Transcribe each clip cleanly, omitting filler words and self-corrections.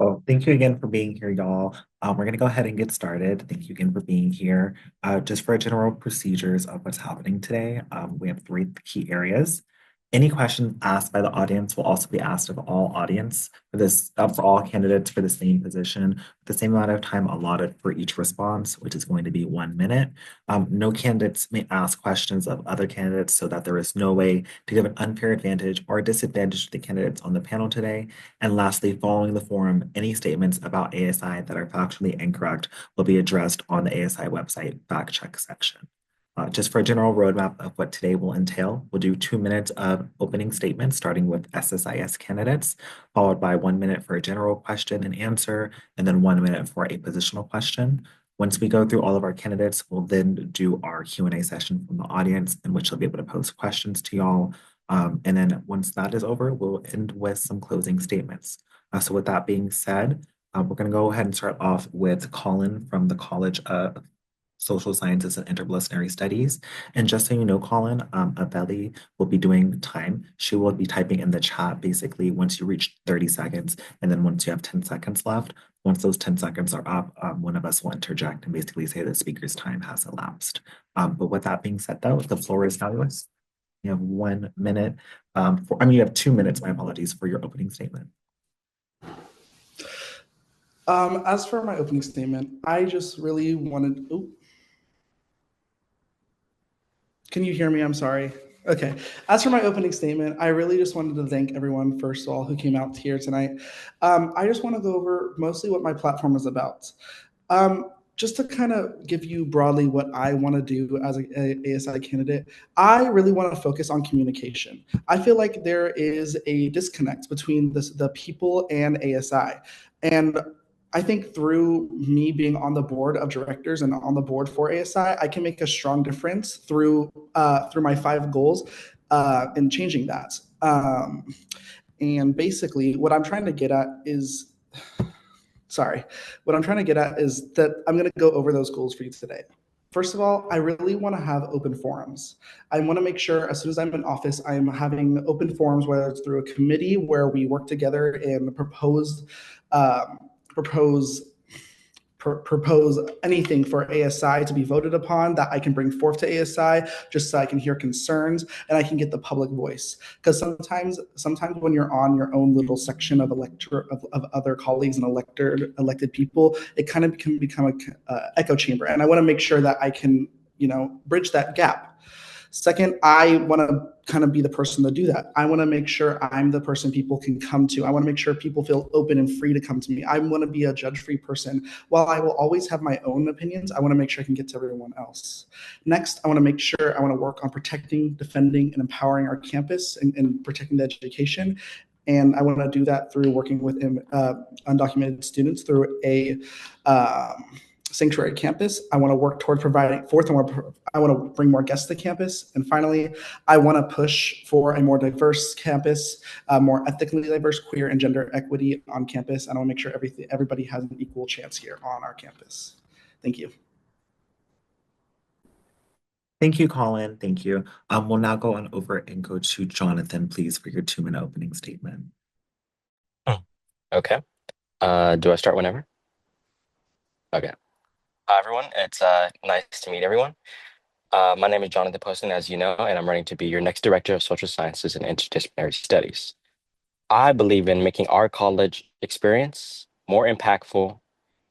Well, thank you again for being here, y'all. We're going to go ahead and get started. Thank you again for being here. Just for general procedures of what's happening today, we have three key areas. Any questions asked by the audience will also be asked of all audience for all candidates for the same position, the same amount of time allotted for each response, which is going to be 1 minute. No candidates may ask questions of other candidates so that there is no way to give an unfair advantage or disadvantage to the candidates on the panel today. And lastly, following the forum, any statements about ASI that are factually incorrect will be addressed on the ASI website fact check section. Just for a general roadmap of what today will entail, we'll do 2 minutes of opening statements, starting with SSIS candidates, followed by 1 minute for a general question and answer, and then 1 minute for a positional question. Once we go through all of our candidates, we'll then do our Q&A session from the audience, in which they'll be able to post questions to y'all. And then once that is over, we'll end with some closing statements. So with that being said, we're going to go ahead and start off with Colin from the College of Social Sciences and Interdisciplinary Studies. And just so you know, Colin, Abeli will be doing time. She will be typing in the chat basically once you reach 30 seconds, and then once you have 10 seconds left. Once those 10 seconds are up, one of us will interject and basically say the speaker's time has elapsed. But with that being said, though, the floor is now yours. You have 1 minute. You have 2 minutes, my apologies, for your opening statement. As for my opening statement, I just really wanted, can you hear me? I'm sorry. Okay. As for my opening statement, I really just wanted to thank everyone, first of all, who came out here tonight. I just want to go over mostly what my platform is about. Just to kind of give you broadly what I want to do as an ASI candidate, I really want to focus on communication. I feel like there is a disconnect between the people and ASI. And I think through me being on the board of directors and on the board for ASI, I can make a strong difference through my 5 goals in changing that. And basically, what I'm trying to get at is that I'm going to go over those goals for you today. First of all, I really want to have open forums. I want to make sure as soon as I'm in office, I'm having open forums, whether it's through a committee where we work together and propose anything for ASI to be voted upon that I can bring forth to ASI, just so I can hear concerns and I can get the public voice. Because sometimes when you're on your own little section of other colleagues and elected people, it kind of can become a echo chamber. And I want to make sure that I can, bridge that gap. Second, I want to kind of be the person to do that. I want to make sure I'm the person people can come to. I want to make sure people feel open and free to come to me. I want to be a judge-free person. While I will always have my own opinions, I want to make sure I can get to everyone else. Next, I want to work on protecting, defending, and empowering our campus and protecting the education. And I want to do that through working with undocumented students through a sanctuary campus. I want to work toward providing. Fourth, I want to bring more guests to campus. And finally, I want to push for a more diverse campus, more ethically diverse, queer, and gender equity on campus. And I want to make sure everybody has an equal chance here on our campus. Thank you. Thank you, Colin. Thank you. We'll now go on over and go to Jonathan, please, for your 2 minute opening statement. Okay. Do I start whenever? Okay. Hi, everyone. It's nice to meet everyone. My name is Jonathan Poston, as you know, and I'm running to be your next Director of Social Sciences and Interdisciplinary Studies. I believe in making our college experience more impactful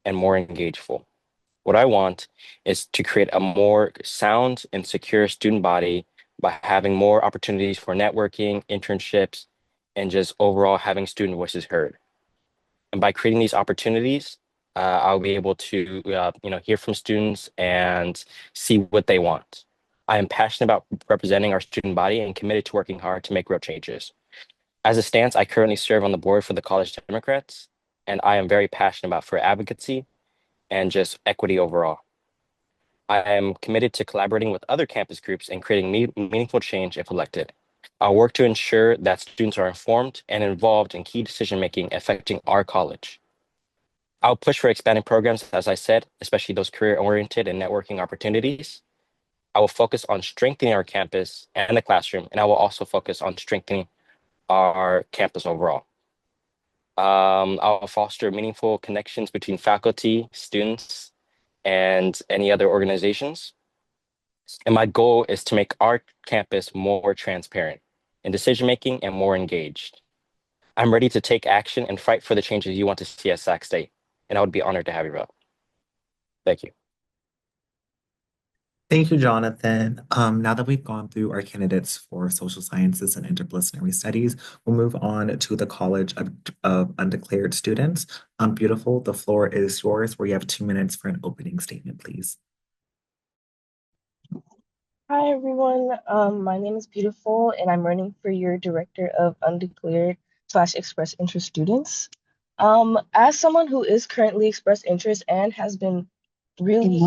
and more engageful. What I want is to create a more sound and secure student body by having more opportunities for networking, internships, and just overall having student voices heard. And by creating these opportunities, I'll be able to, hear from students and see what they want. I am passionate about representing our student body and committed to working hard to make real changes. As it stands, I currently serve on the board for the College Democrats, and I am very passionate about for advocacy and just equity overall. I am committed to collaborating with other campus groups and creating meaningful change if elected. I'll work to ensure that students are informed and involved in key decision-making affecting our college. I'll push for expanding programs, as I said, especially those career-oriented and networking opportunities. I will focus on strengthening our campus and the classroom, and I will also focus on strengthening our campus overall. I'll foster meaningful connections between faculty, students, and any other organizations. And my goal is to make our campus more transparent in decision making and more engaged. I'm ready to take action and fight for the changes you want to see at Sac State, and I would be honored to have you, Rob. Thank you. Thank you, Jonathan. Now that we've gone through our candidates for social sciences and interdisciplinary studies, we'll move on to the College of Undeclared Students. Beautiful, the floor is yours, where you have 2 minutes for an opening statement, please. Hi everyone, my name is Beautiful and I'm running for your Director of Undeclared / Express Interest Students. As someone who is currently expressed interest and has been really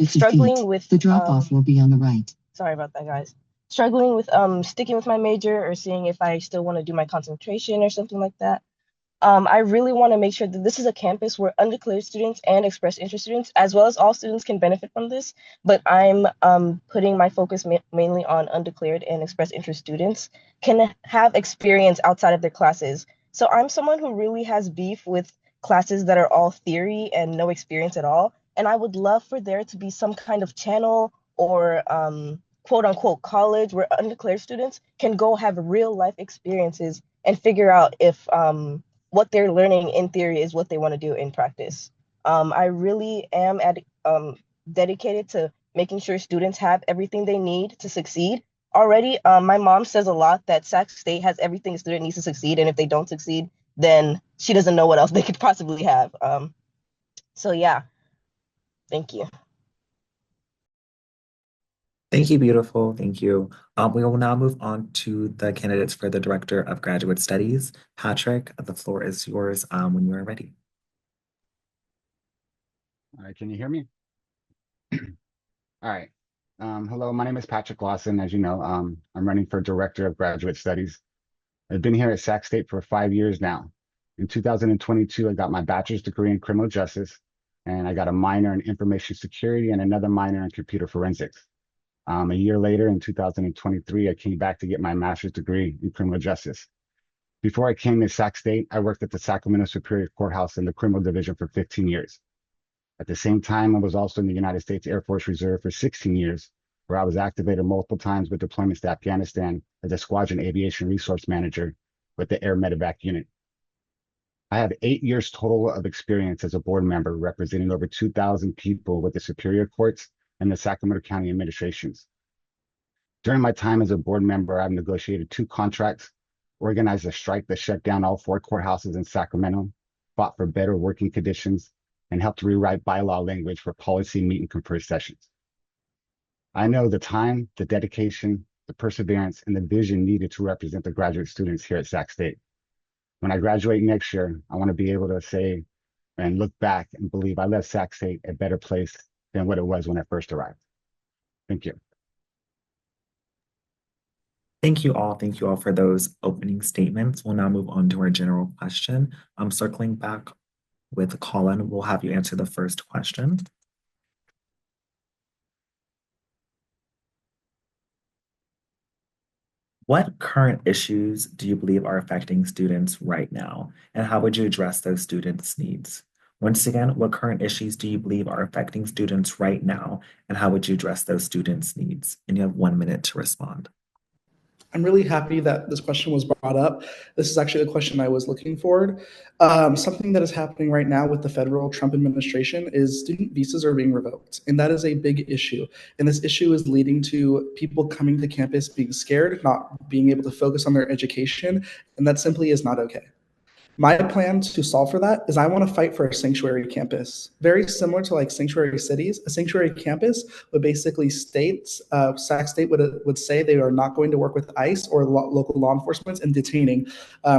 struggling feet, with the drop-off will be on the right. Sorry about that, guys. Struggling with sticking with my major or seeing if I still want to do my concentration or something like that. I really want to make sure that this is a campus where undeclared students and express interest students, as well as all students, can benefit from this. But I'm putting my focus mainly on undeclared and express interest students can have experience outside of their classes. So I'm someone who really has beef with classes that are all theory and no experience at all. And I would love for there to be some kind of channel or quote unquote college where undeclared students can go have real life experiences and figure out if what they're learning in theory is what they want to do in practice. I really am dedicated to making sure students have everything they need to succeed. Already, my mom says a lot that Sac State has everything a student needs to succeed, and if they don't succeed, then she doesn't know what else they could possibly have. So yeah, thank you. Thank you, beautiful. Thank you. We will now move on to the candidates for the Director of Graduate Studies. Patrick, the floor is yours when you are ready. All right, can you hear me? All right. Hello, my name is Patrick Lawson. As you know, I'm running for Director of Graduate Studies. I've been here at Sac State for 5 years now. In 2022, I got my bachelor's degree in criminal justice, and I got a minor in information security and another minor in computer forensics. A year later, in 2023, I came back to get my master's degree in criminal justice. Before I came to Sac State, I worked at the Sacramento Superior Courthouse in the criminal division for 15 years. At the same time, I was also in the United States Air Force Reserve for 16 years, where I was activated multiple times with deployments to Afghanistan as a squadron aviation resource manager with the Air Medevac unit. I have 8 years total of experience as a board member representing over 2,000 people with the Superior Courts and the Sacramento County administrations. During my time as a board member, I've negotiated 2 contracts, organized a strike that shut down all 4 courthouses in Sacramento, fought for better working conditions, and helped rewrite bylaw language for policy meet and confer sessions. I know the time, the dedication, the perseverance, and the vision needed to represent the graduate students here at Sac State. When I graduate next year, I want to be able to say and look back and believe I left Sac State a better place than what it was when I first arrived. Thank you. Thank you all. Thank you all for those opening statements. We'll now move on to our general question. I'm circling back with Colin. We'll have you answer the first question. What current issues do you believe are affecting students right now, and how would you address those students' needs? Once again, what current issues do you believe are affecting students right now, and how would you address those students' needs? And you have 1 minute to respond. I'm really happy that this question was brought up. This is actually the question I was looking for. Something that is happening right now with the federal Trump administration is student visas are being revoked, and that is a big issue. And this issue is leading to people coming to campus being scared, not being able to focus on their education, and that simply is not okay. My plan to solve for that is I want to fight for a sanctuary campus, very similar to like sanctuary cities. A sanctuary campus would basically states, Sac State would say they are not going to work with ICE or local law enforcement in detaining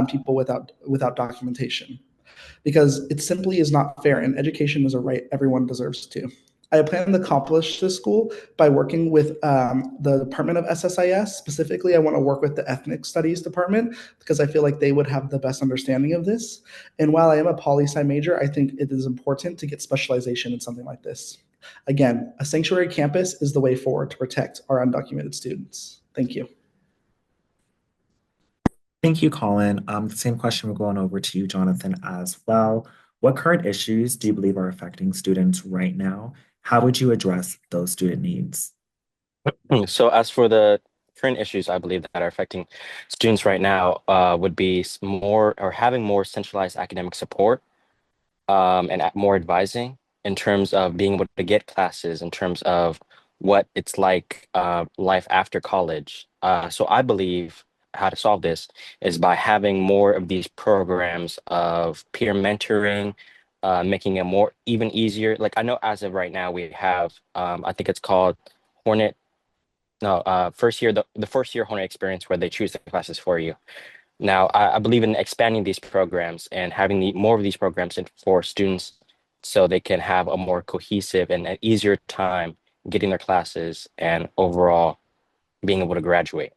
people without documentation, because it simply is not fair, and education is a right everyone deserves to. I plan to accomplish this goal by working with the Department of SSIS. Specifically, I want to work with the Ethnic Studies Department because I feel like they would have the best understanding of this. And while I am a poli-sci major, I think it is important to get specialization in something like this. Again, a sanctuary campus is the way forward to protect our undocumented students. Thank you. Thank you, Colin. The same question we're going over to you, Jonathan, as well. What current issues do you believe are affecting students right now? How would you address those student needs? So as for the current issues I believe that are affecting students right now, would be more or having more centralized academic support, and more advising in terms of being able to get classes, in terms of what it's like, life after college. So I believe how to solve this is by having more of these programs of peer mentoring, making it more even easier. Like I know as of right now we have, I think it's called Hornet. No, first year, the first year Hornet experience where they choose the classes for you. Now, I believe in expanding these programs and having more of these programs for students so they can have a more cohesive and an easier time getting their classes and overall being able to graduate.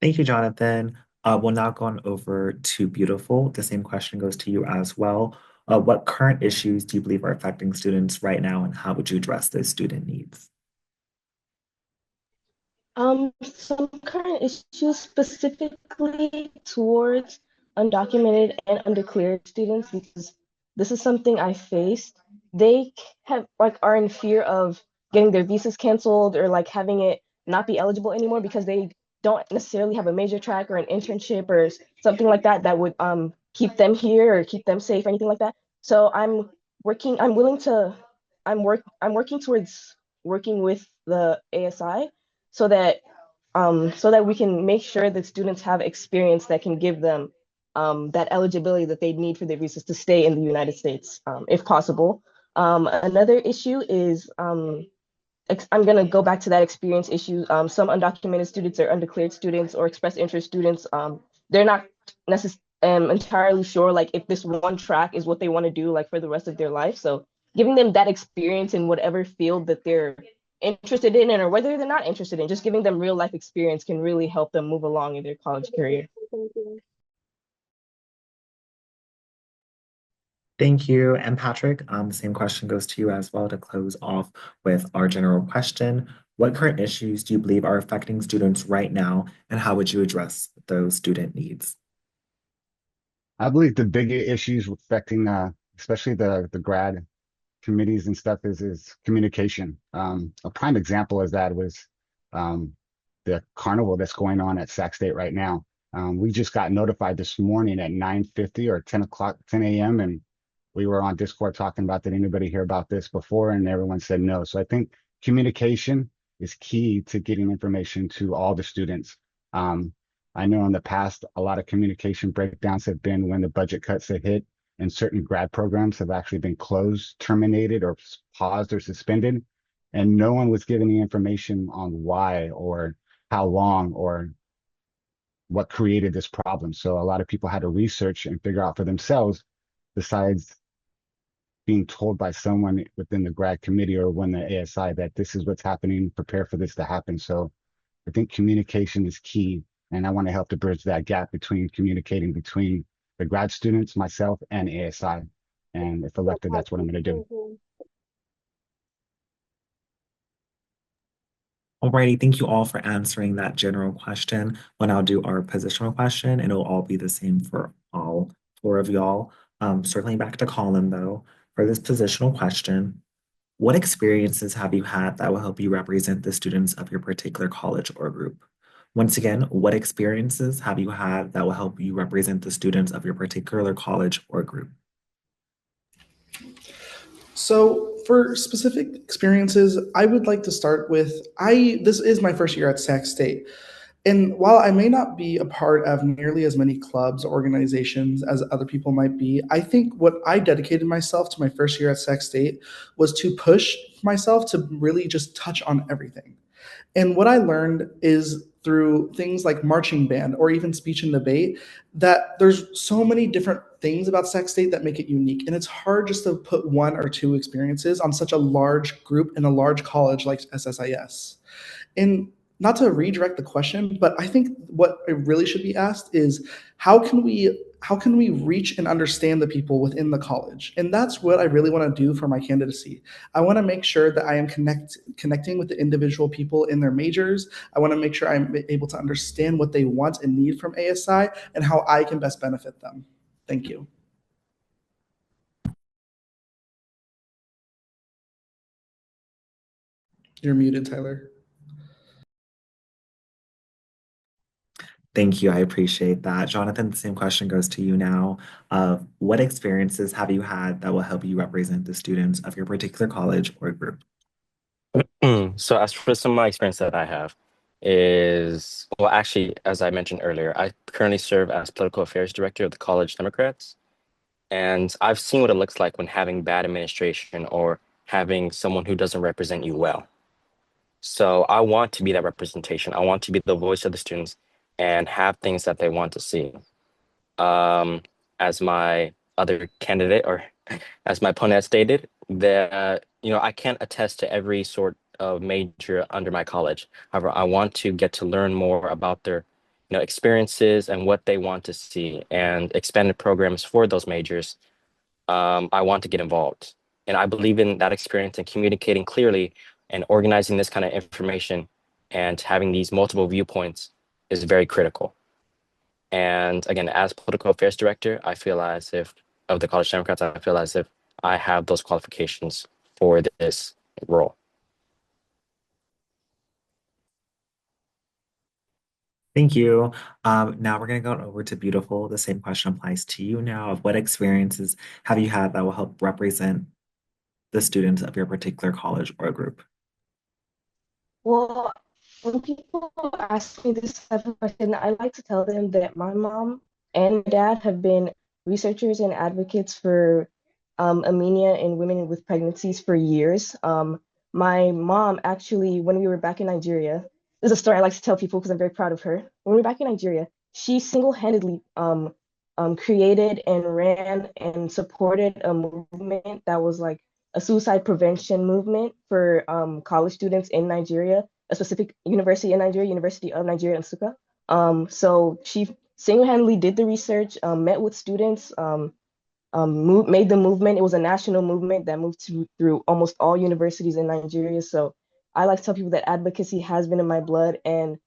Thank you, Jonathan. We'll now go on over to Beautiful. The same question goes to you as well. What current issues do you believe are affecting students right now, and how would you address those student needs? Some current issues specifically towards undocumented and undeclared students, because this is something I faced. They have like are in fear of getting their visas canceled or like having it not be eligible anymore because they don't necessarily have a major track or an internship or something like that that would keep them here or keep them safe or anything like that. So I'm willing to I'm working towards working with the ASI so that we can make sure that students have experience that can give them that eligibility that they need for their visas to stay in the United States, if possible. Another issue is I'm going to go back to that experience issue. Some undocumented students or undeclared students or express interest students, they're not necessarily entirely sure like if this one track is what they want to do like for the rest of their life. So giving them that experience in whatever field that they're interested in or whether they're not interested in, just giving them real life experience can really help them move along in their college career. Thank you. And Patrick, the same question goes to you as well to close off with our general question. What current issues do you believe are affecting students right now, and how would you address those student needs? I believe the big issues affecting, especially the grad committees and stuff is communication. A prime example of that was um, the carnival that's going on at Sac State right now. We just got notified this morning at 9:50 or 10 o'clock, 10 a.m. And we were on Discord talking about, did anybody hear about this before? And everyone said no. So I think communication is key to getting information to all the students. Um, I know in the past, a lot of communication breakdowns have been when the budget cuts have hit and certain grad programs have actually been closed, terminated, or paused or suspended. And no one was given the information on why or how long or what created this problem. So a lot of people had to research and figure out for themselves, besides being told by someone within the grad committee or when the ASI that this is what's happening, prepare for this to happen. So I think communication is key. And I want to help to bridge that gap between communicating between the grad students, myself, and ASI. And if elected, that's what I'm going to do. Alrighty, thank you all for answering that general question. We'll now do our positional question, and it'll all be the same for all four of y'all. Circling back to Colin, though, for this positional question, what experiences have you had that will help you represent the students of your particular college or group? Once again, what experiences have you had that will help you represent the students of your particular college or group? So for specific experiences, I would like to start with this is my first year at Sac State. And while I may not be a part of nearly as many clubs or organizations as other people might be, I think what I dedicated myself to my first year at Sac State was to push myself to really just touch on everything. And what I learned is through things like marching band or even speech and debate that there's so many different things about Sac State that make it unique. And it's hard just to put one or two experiences on such a large group in a large college like SSIS. And not to redirect the question, but I think what it really should be asked is how can we how can we reach and understand the people within the college? And that's what I really want to do for my candidacy. I want to make sure that I am connecting with the individual people in their majors. I want to make sure I'm able to understand what they want and need from ASI and how I can best benefit them. Thank you. You're muted, Tyler. Thank you. I appreciate that. Jonathan, the same question goes to you now. What experiences have you had that will help you represent the students of your particular college or group? So as for some of my experience that I have is, well, actually, as I mentioned earlier, I currently serve as political affairs director of the College Democrats. And I've seen what it looks like when having bad administration or having someone who doesn't represent you well. So I want to be that representation. I want to be the voice of the students and have things that they want to see. Um, as my other candidate or as my opponent stated, that I can't attest to every sort of major under my college. However, I want to get to learn more about their experiences and what they want to see and expanded programs for those majors. I want to get involved. And I believe in that experience and communicating clearly and organizing this kind of information and having these multiple viewpoints is very critical. And again, as political affairs director, I feel as if of the College Democrats, I feel as if I have those qualifications for this role. Thank you. Now we're going to go over to Beautiful. The same question applies to you now. Of what experiences have you had that will help represent the students of your particular college or group? Well, when people ask me this type of question, I like to tell them that my mom and my dad have been researchers and advocates for anemia in women with pregnancies for years. My mom actually, when we were back in Nigeria, there's a story I like to tell people because I'm very proud of her. When we were back in Nigeria, she single-handedly created and ran and supported a movement that was like a suicide prevention movement for college students in Nigeria, a specific university in Nigeria, University of Nigeria, Nsukka. So she single-handedly did the research, met with students, made the movement. It was a national movement that moved through almost all universities in Nigeria. So I like to tell people that advocacy has been in my blood, and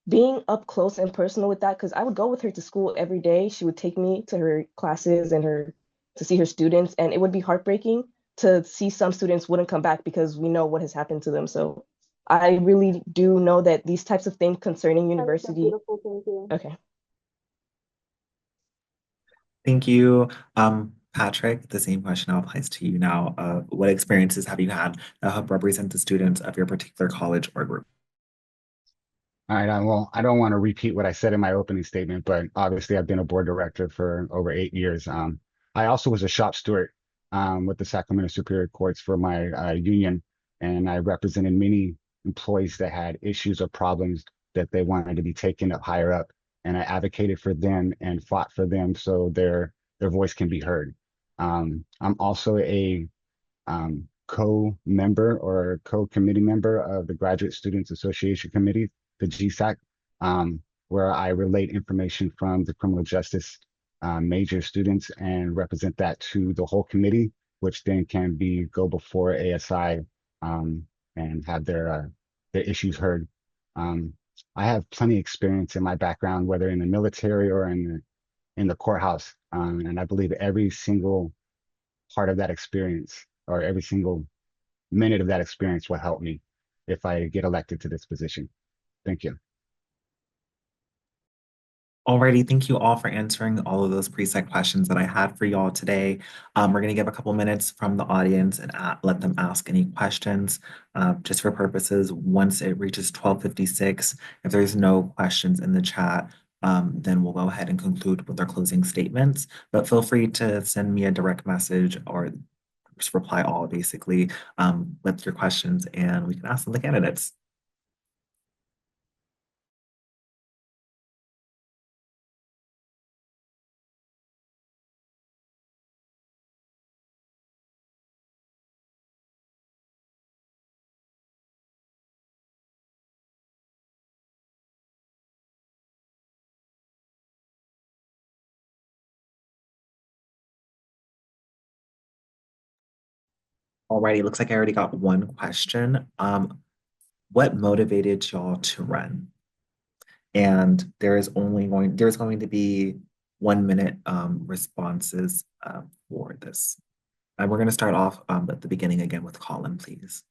being up close and personal with that, because I would go with her to school every day. She would take me to her classes and her to see her students, and it would be heartbreaking to see some students wouldn't come back because we know what has happened to them. So I really do know that these types of things concerning university. Okay. Thank you. Patrick, the same question now applies to you now. What experiences have you had that help represent the students of your particular college or group? All right. Well, I don't want to repeat what I said in my opening statement, but obviously I've been a board director for over 8 years. I also was a shop steward with the Sacramento Superior Courts for my union, and I represented many employees that had issues or problems that they wanted to be taken up higher up, and I advocated for them and fought for them so their voice can be heard. I'm also a co-member or co-committee member of the Graduate Students Association Committee, the GSAC, where I relate information from the criminal justice major students and represent that to the whole committee, which then can go before ASI and have their issues heard. Um, I have plenty of experience in my background, whether in the military or in the courthouse, and I believe every single part of that experience or every single minute of that experience will help me if I get elected to this position. Thank you. Alrighty, thank you all for answering all of those preset questions that I had for y'all today. We're going to give a couple minutes from the audience and let them ask any questions. Just for purposes, once it reaches 12:56, if there's no questions in the chat, then we'll go ahead and conclude with our closing statements. But feel free to send me a direct message or just reply all basically with your questions and we can ask them the candidates. Alrighty, looks like I already got one question. What motivated y'all to run? And there's going to be 1 minute responses for this. And we're going to start off at the beginning again with Colin, please.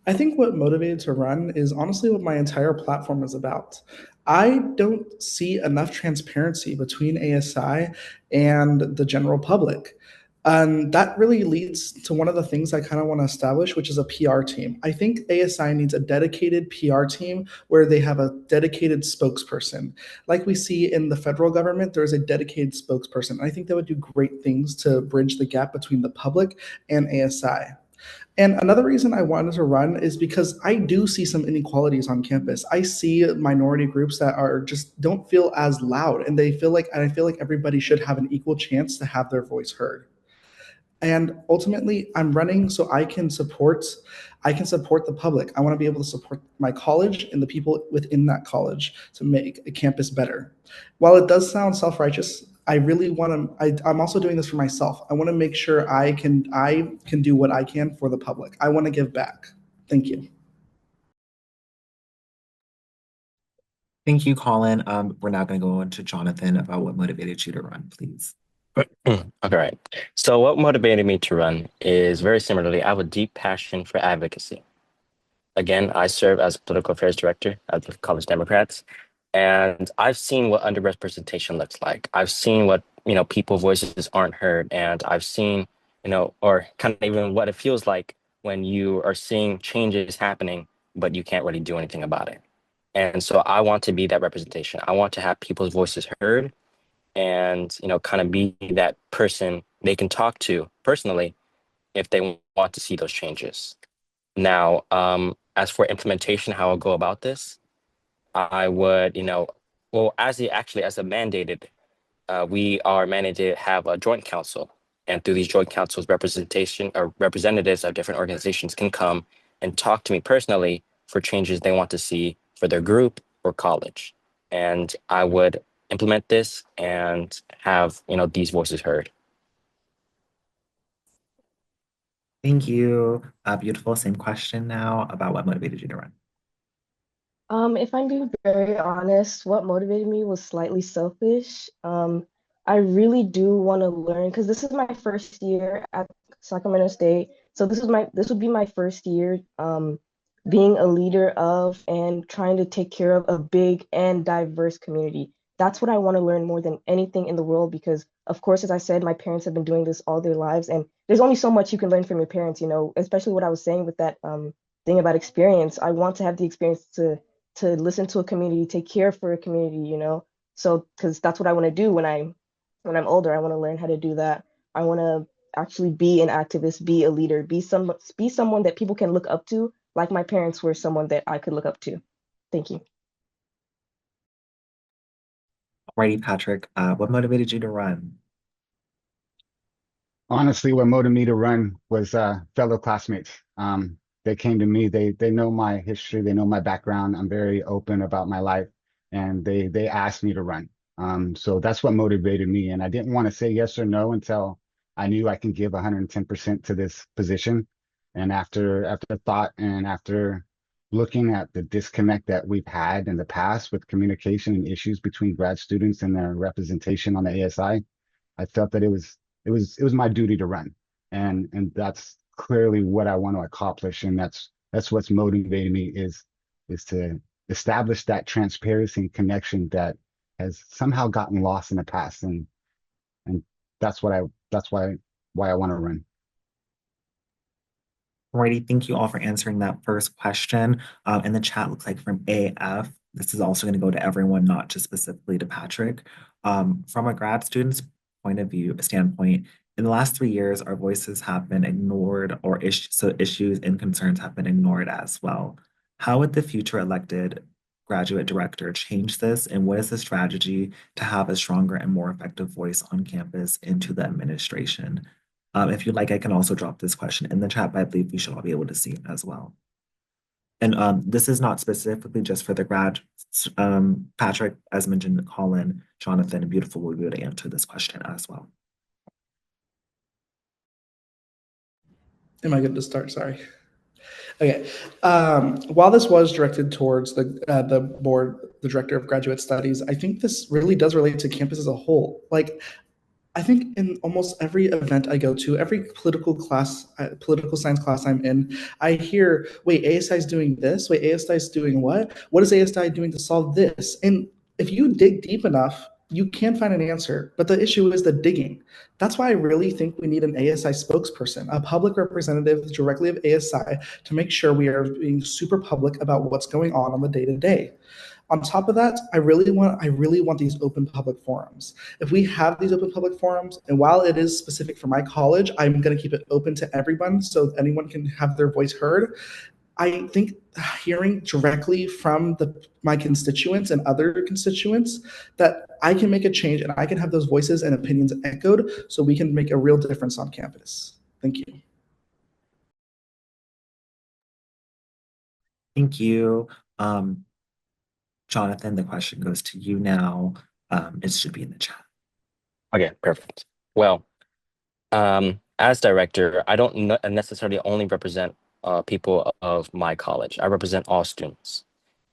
I think what motivated to run is honestly what my entire platform is about. I don't see enough transparency between ASI and the general public. And that really leads to one of the things I kind of want to establish, which is a PR team. I think ASI needs a dedicated PR team where they have a dedicated spokesperson. Like we see in the federal government, there is a dedicated spokesperson. I think that would do great things to bridge the gap between the public and ASI. And another reason I wanted to run is because I do see some inequalities on campus. I see minority groups that are just don't feel as loud, and I feel like everybody should have an equal chance to have their voice heard. And ultimately, I'm running so I can support the public. I want to be able to support my college and the people within that college to make a campus better. While it does sound self-righteous, I really want to I'm also doing this for myself. I want to make sure I can do what I can for the public. I want to give back. Thank you. Thank you, Colin. We're now going to go on to Jonathan about what motivated you to run, please. Okay, right. So what motivated me to run is very similarly, I have a deep passion for advocacy. Again, I serve as political affairs director at the College Democrats, and I've seen what underrepresentation looks like. I've seen what, people's voices aren't heard, and I've seen, or kind of even what it feels like when you are seeing changes happening, but you can't really do anything about it. And so I want to be that representation. I want to have people's voices heard and, kind of be that person they can talk to personally if they want to see those changes. Now, as for implementation, how I'll go about this, I would, well, as a mandated, we are mandated to have a joint council. And through these joint councils, representation or representatives of different organizations can come and talk to me personally for changes they want to see for their group or college. And I would implement this and have, these voices heard. Thank you. Beautiful. Same question now about what motivated you to run. If I'm being very honest, what motivated me was slightly selfish. I really do want to learn because this is my first year at Sacramento State. So this would be my first year being a leader of and trying to take care of a big and diverse community. That's what I want to learn more than anything in the world because, of course, as I said, my parents have been doing this all their lives, and there's only so much you can learn from your parents, especially what I was saying with that thing about experience. I want to have the experience to listen to a community, take care for a community. So because that's what I want to do when I'm older. I want to learn how to do that. I want to actually be an activist, be a leader, be someone that people can look up to, like my parents were someone that I could look up to. Thank you. Alrighty, Patrick, what motivated you to run? Honestly, what motivated me to run was fellow classmates. They came to me. They know my history. They know my background. I'm very open about my life, and they asked me to run. So that's what motivated me. And I didn't want to say yes or no until I knew I can give 110% to this position. And after thought and after looking at the disconnect that we've had in the past with communication and issues between grad students and their representation on the ASI, I felt that it was my duty to run, and that's clearly what I want to accomplish, and that's what's motivating me is to establish that transparency and connection that has somehow gotten lost in the past, and that's why I want to run. Alrighty, thank you all for answering that first question. In the chat looks like from AF, this is also going to go to everyone, not just specifically to Patrick. From a grad student's point of view, standpoint, in the last 3 years, our voices have been ignored or so issues and concerns have been ignored as well. How would the future elected graduate director change this? And what is the strategy to have a stronger and more effective voice on campus into the administration? If you'd like, I can also drop this question in the chat, but I believe we should all be able to see it as well. And this is not specifically just for the grad. Patrick, as mentioned, Colin, Jonathan, and Beautiful will be able to answer this question as well. Am I good to start? Sorry. Okay. While this was directed towards the board, the director of graduate studies, I think this really does relate to campus as a whole. Like, I think in almost every event I go to, every political science class I'm in, I hear, wait, ASI is doing this? Wait, ASI is doing what? What is ASI doing to solve this? And if you dig deep enough, you can find an answer. But the issue is the digging. That's why I really think we need an ASI spokesperson, a public representative directly of ASI to make sure we are being super public about what's going on the day to day. On top of that, I really want these open public forums. If we have these open public forums, and while it is specific for my college, I'm going to keep it open to everyone so anyone can have their voice heard. I think hearing directly from my constituents and other constituents that I can make a change and I can have those voices and opinions echoed so we can make a real difference on campus. Thank you. Thank you. Jonathan, the question goes to you now. It should be in the chat. Okay, perfect. Well, as director, I don't necessarily only represent people of my college. I represent all students.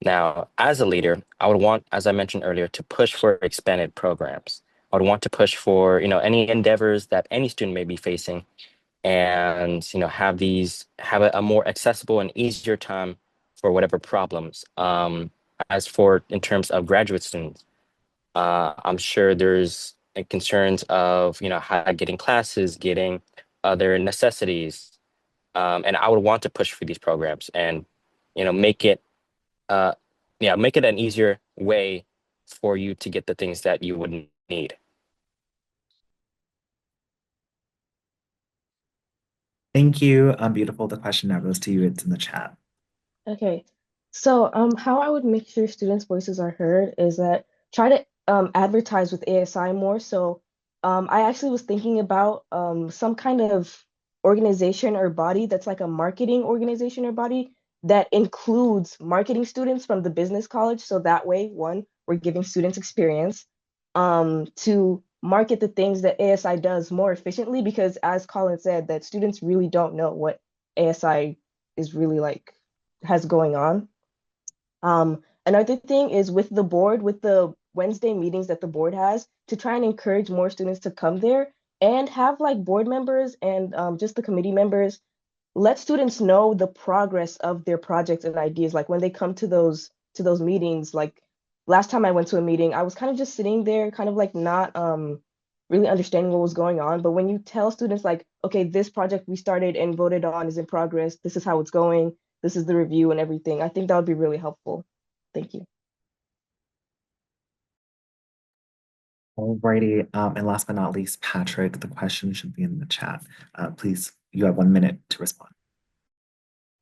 Now, as a leader, I would want, as I mentioned earlier, to push for expanded programs. I would want to push for, any endeavors that any student may be facing and, have a more accessible and easier time for whatever problems. As for in terms of graduate students, I'm sure there's concerns of, how getting classes, getting other necessities. And I would want to push for these programs and, make it, uh, make it an easier way for you to get the things that you would need. Thank you. Beautiful. The question now goes to you. It's in the chat. Okay. So, how I would make sure students' voices are heard is that try to advertise with ASI more. So, I actually was thinking about some kind of organization or body that's like a marketing organization or body that includes marketing students from the business college. So that way, one, we're giving students experience to market the things that ASI does more efficiently because as Colin said, that students really don't know what ASI is really like has going on. Another thing is with the board, with the Wednesday meetings that the board has, to try and encourage more students to come there and have like board members and just the committee members let students know the progress of their projects and ideas. Like when they come to those meetings, like last time I went to a meeting, I was kind of just sitting there, kind of like not really understanding what was going on. But when you tell students like, okay, this project we started and voted on is in progress, this is how it's going, this is the review and everything, I think that would be really helpful. Thank you. Alrighty. And last but not least, Patrick, the question should be in the chat. Please, you have 1 minute to respond.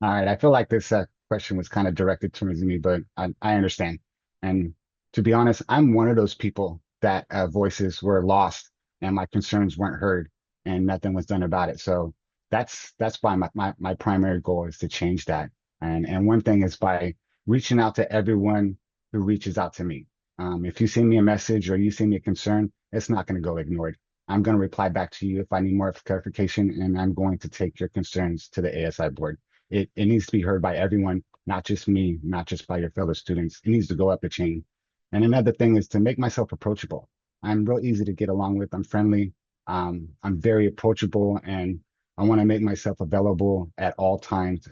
All right. I feel like this question was kind of directed towards me, but I understand. And to be honest, I'm one of those people that voices were lost and my concerns weren't heard and nothing was done about it. So that's why my primary goal is to change that. And one thing is by reaching out to everyone who reaches out to me. If you send me a message or you send me a concern, it's not going to go ignored. I'm going to reply back to you if I need more clarification, and I'm going to take your concerns to the ASI board. It needs to be heard by everyone, not just me, not just by your fellow students. It needs to go up the chain. And another thing is to make myself approachable. I'm real easy to get along with. I'm friendly. I'm very approachable, and I want to make myself available at all times,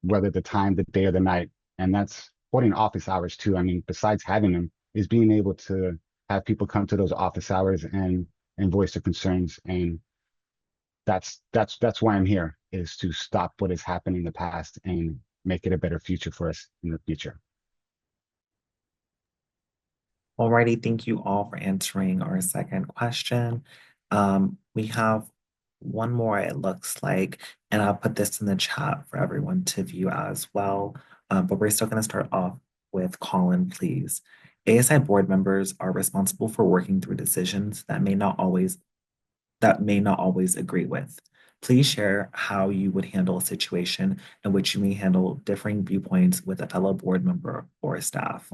whether the time, the day, or the night. And that's holding office hours too. I mean, besides having them, is being able to have people come to those office hours and voice their concerns. And that's why I'm here, is to stop what has happened in the past and make it a better future for us in the future. Alrighty, thank you all for answering our second question. We have one more, it looks like, and I'll put this in the chat for everyone to view as well. But we're still going to start off with Colin, please. ASI board members are responsible for working through decisions that may not always agree with. Please share how you would handle a situation in which you may handle differing viewpoints with a fellow board member or staff.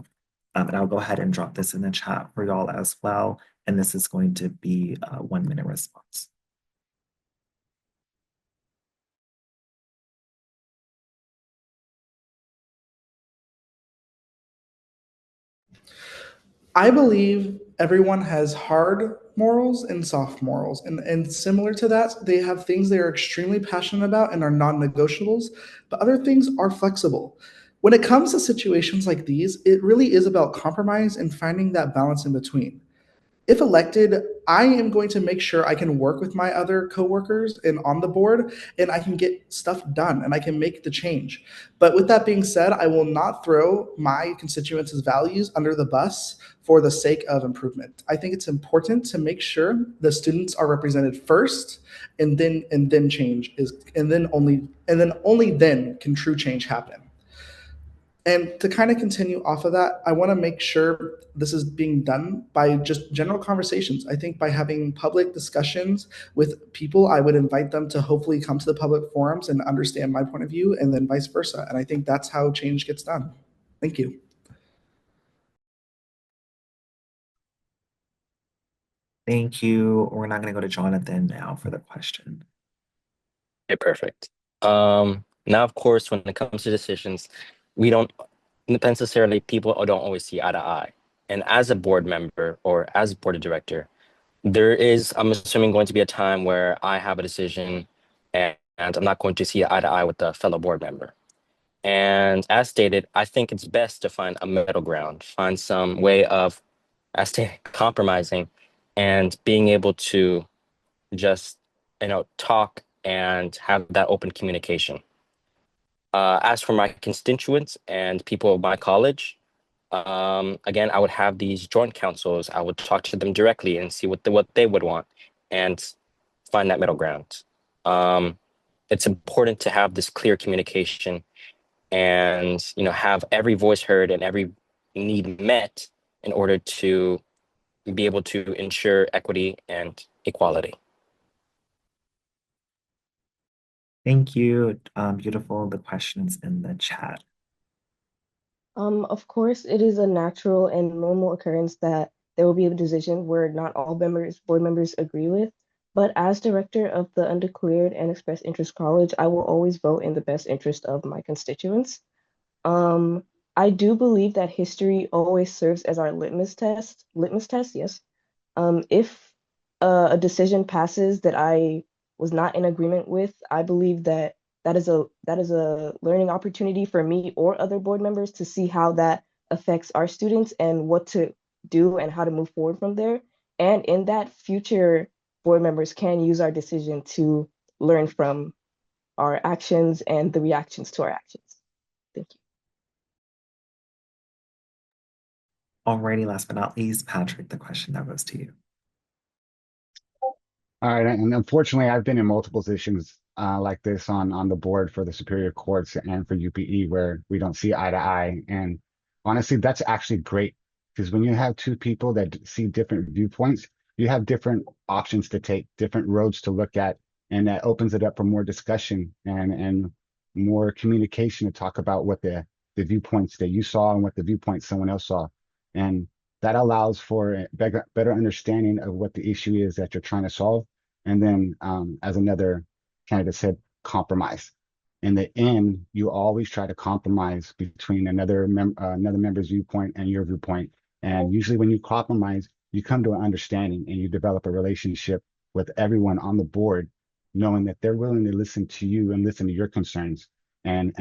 And I'll go ahead and drop this in the chat for y'all as well. And this is going to be a 1 minute response. I believe everyone has hard morals and soft morals. And similar to that, they have things they are extremely passionate about and are non negotiables, but other things are flexible. When it comes to situations like these, it really is about compromise and finding that balance in between. If elected, I am going to make sure I can work with my other coworkers and on the board and I can get stuff done and I can make the change. But with that being said, I will not throw my constituents' values under the bus for the sake of improvement. I think it's important to make sure the students are represented first and then change is and then only then can true change happen. And to kind of continue off of that, I want to make sure this is being done by just general conversations. I think by having public discussions with people, I would invite them to hopefully come to the public forums and understand my point of view, and then vice versa. And I think that's how change gets done. Thank you. Thank you. We're not going to go to Jonathan now for the question. Okay, perfect. Now, of course, when it comes to decisions, we don't necessarily, people don't always see eye to eye. And as a board member or as board of director, there is, I'm assuming, going to be a time where I have a decision and I'm not going to see eye to eye with a fellow board member. And as stated, I think it's best to find a middle ground, find some way of, as stated, compromising and being able to just, talk and have that open communication. As for my constituents and people of my college, again, I would have these joint councils. I would talk to them directly and see what they would want and find that middle ground. It's important to have this clear communication and have every voice heard and every need met in order to be able to ensure equity and equality. Thank you. Beautiful. The questions in the chat. Of course, it is a natural and normal occurrence that there will be a decision where not all board members agree with. But as director of the Undeclared and Express Interest College, I will always vote in the best interest of my constituents. Um, I do believe that history always serves as our litmus test. Litmus test, yes. If a decision passes that I was not in agreement with, I believe that that is a learning opportunity for me or other board members to see how that affects our students and what to do and how to move forward from there. And in that, future board members can use our decision to learn from our actions and the reactions to our actions. Thank you. Alrighty, last but not least, Patrick, the question that goes to you. All right, and unfortunately, I've been in multiple positions like this on the board for the Superior Courts and for UPE where we don't see eye to eye. And honestly, that's actually great because when you have two people that see different viewpoints, you have different options to take, different roads to look at, and that opens it up for more discussion and more communication to talk about what the viewpoints that you saw and what the viewpoints someone else saw. And that allows for a better understanding of what the issue is that you're trying to solve. And then, as another candidate said, compromise. In the end, you always try to compromise between another member's viewpoint and your viewpoint. And usually, when you compromise, you come to an understanding and you develop a relationship with everyone on the board, knowing that they're willing to listen to you and listen to your concerns, and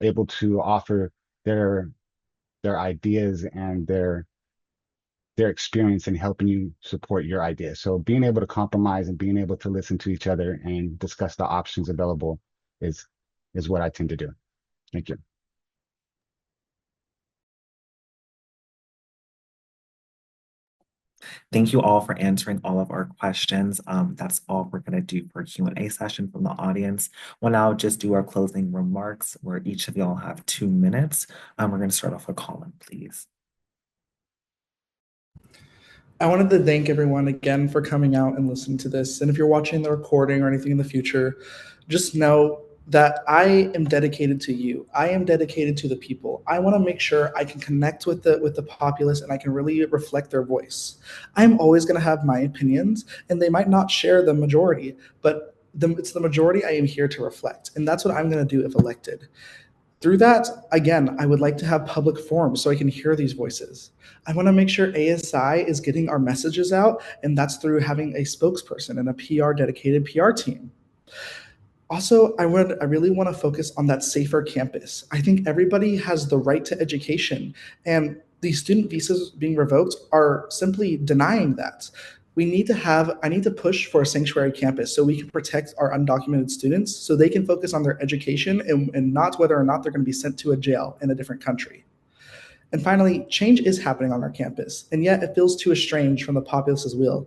able to offer their ideas and their experience in helping you support your ideas. So being able to compromise and being able to listen to each other and discuss the options available is what I tend to do. Thank you. Thank you all for answering all of our questions. That's all we're going to do for Q&A session from the audience. We'll now just do our closing remarks where each of y'all have 2 minutes. We're going to start off with Colin, please. I wanted to thank everyone again for coming out and listening to this. And if you're watching the recording or anything in the future, just know that I am dedicated to you. I am dedicated to the people. I want to make sure I can connect with the populace and I can really reflect their voice. I'm always going to have my opinions, and they might not share the majority, but it's the majority I am here to reflect. And that's what I'm going to do if elected. Through that, again, I would like to have public forums so I can hear these voices. I want to make sure ASI is getting our messages out, and that's through having a spokesperson and a dedicated PR team. Also, I really want to focus on that safer campus. I think everybody has the right to education, and these student visas being revoked are simply denying that. I need to push for a sanctuary campus so we can protect our undocumented students so they can focus on their education and not whether or not they're going to be sent to a jail in a different country. And finally, change is happening on our campus, and yet it feels too estranged from the populace's will.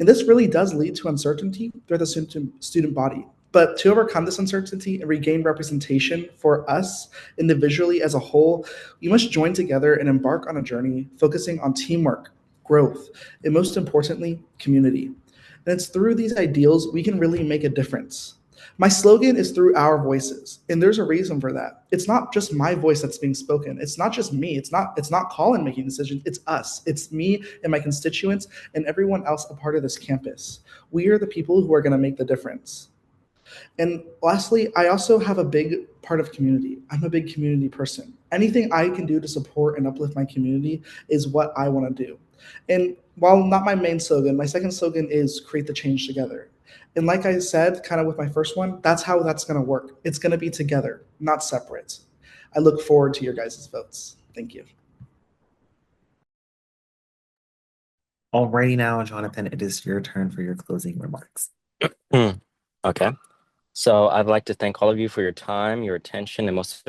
And this really does lead to uncertainty through the student body. But to overcome this uncertainty and regain representation for us individually as a whole, we must join together and embark on a journey focusing on teamwork, growth, and most importantly, community. And it's through these ideals we can really make a difference. My slogan is through our voices, and there's a reason for that. It's not just my voice that's being spoken. It's not just me. It's not Colin making decisions. It's us. It's me and my constituents and everyone else a part of this campus. We are the people who are going to make the difference. And lastly, I also have a big part of community. I'm a big community person. Anything I can do to support and uplift my community is what I want to do. And while not my main slogan, my second slogan is create the change together. And like I said, kind of with my first one, that's how that's going to work. It's going to be together, not separate. I look forward to your guys' votes. Thank you. Alrighty now, Jonathan, it is your turn for your closing remarks. Okay. So I'd like to thank all of you for your time, your attention, and most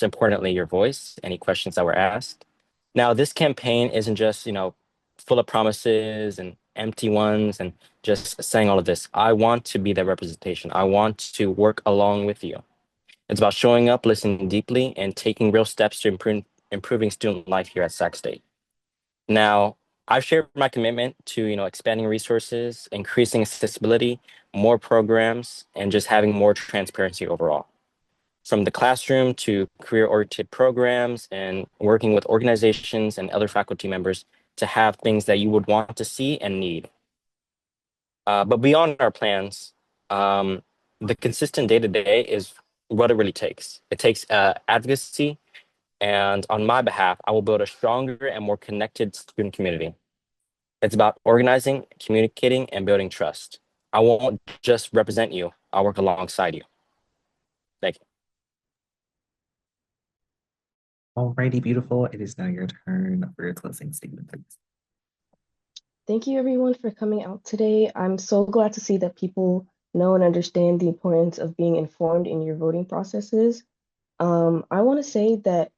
importantly, your voice, any questions that were asked. Now, this campaign isn't just, full of promises and empty ones and just saying all of this. I want to be that representation. I want to work along with you. It's about showing up, listening deeply, and taking real steps to improving student life here at Sac State. Now, I've shared my commitment to, expanding resources, increasing accessibility, more programs, and just having more transparency overall. From the classroom to career-oriented programs and working with organizations and other faculty members to have things that you would want to see and need. But beyond our plans, the consistent day-to-day is what it really takes. It takes advocacy, and on my behalf, I will build a stronger and more connected student community. It's about organizing, communicating, and building trust. I won't just represent you, I'll work alongside you. Thank you. Alrighty, beautiful. It is now your turn for your closing statement, please. Thank you everyone for coming out today. I'm so glad to see that people know and understand the importance of being informed in your voting processes. I want to say that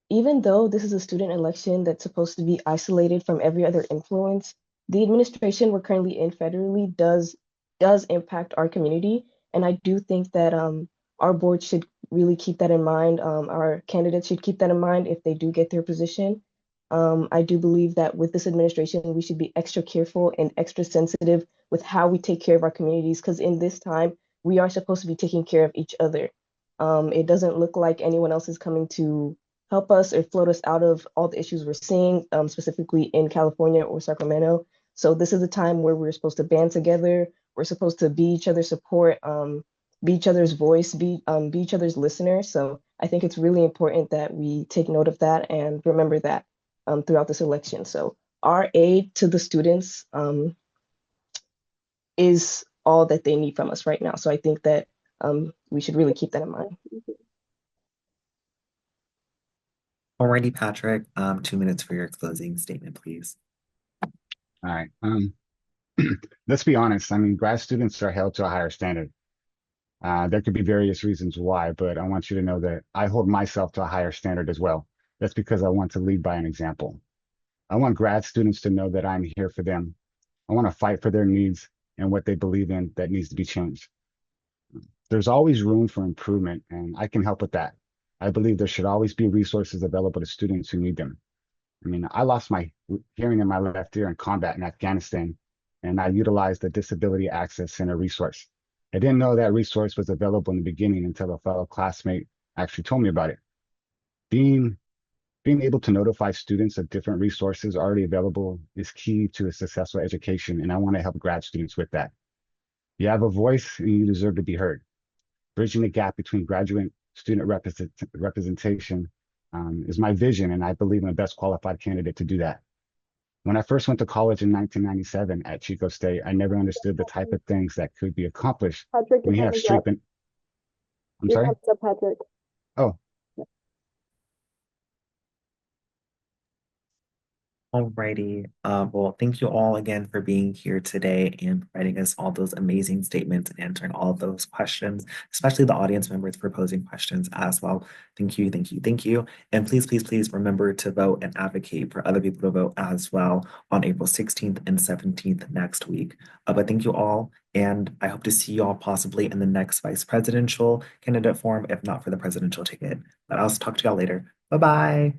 even though this is a student election that's supposed to be isolated from every other influence, the administration we're currently in federally does impact our community. And I do think that our board should really keep that in mind. Our candidates should keep that in mind if they do get their position. I do believe that with this administration, we should be extra careful and extra sensitive with how we take care of our communities, because in this time, we are supposed to be taking care of each other. It doesn't look like anyone else is coming to help us or float us out of all the issues we're seeing, specifically in California or Sacramento. So this is a time where we're supposed to band together. We're supposed to be each other's support, be each other's voice, be each other's listeners. So I think it's really important that we take note of that and remember that throughout this election. So our aid to the students is all that they need from us right now. So I think that we should really keep that in mind. Alrighty, Patrick, 2 minutes for your closing statement, please. All right. Let's be honest. I mean, grad students are held to a higher standard. There could be various reasons why, but I want you to know that I hold myself to a higher standard as well. That's because I want to lead by an example. I want grad students to know that I'm here for them. I want to fight for their needs and what they believe in that needs to be changed. There's always room for improvement, and I can help with that. I believe there should always be resources available to students who need them. I mean, I lost my hearing in my left ear in combat in Afghanistan, and I utilized the Disability Access Center resource. I didn't know that resource was available in the beginning until a fellow classmate actually told me about it. Being able to notify students of different resources already available is key to a successful education, and I want to help grad students with that. You have a voice and you deserve to be heard. Bridging the gap between graduate student representation is my vision, and I believe I'm the best qualified candidate to do that. When I first went to college in 1997 at Chico State, I never understood the type of things that could be accomplished Patrick, when you have strength and I'm your sorry? time's up, Patrick. Oh, Alrighty. Well, thank you all again for being here today and providing us all those amazing statements and answering all of those questions, especially the audience members for posing questions as well. Thank you, thank you, thank you. And please, please, please remember to vote and advocate for other people to vote as well on April 16th and 17th next week. But thank you all, and I hope to see you all possibly in the next vice presidential candidate forum, if not for the presidential ticket. But I'll talk to y'all later. Bye-bye.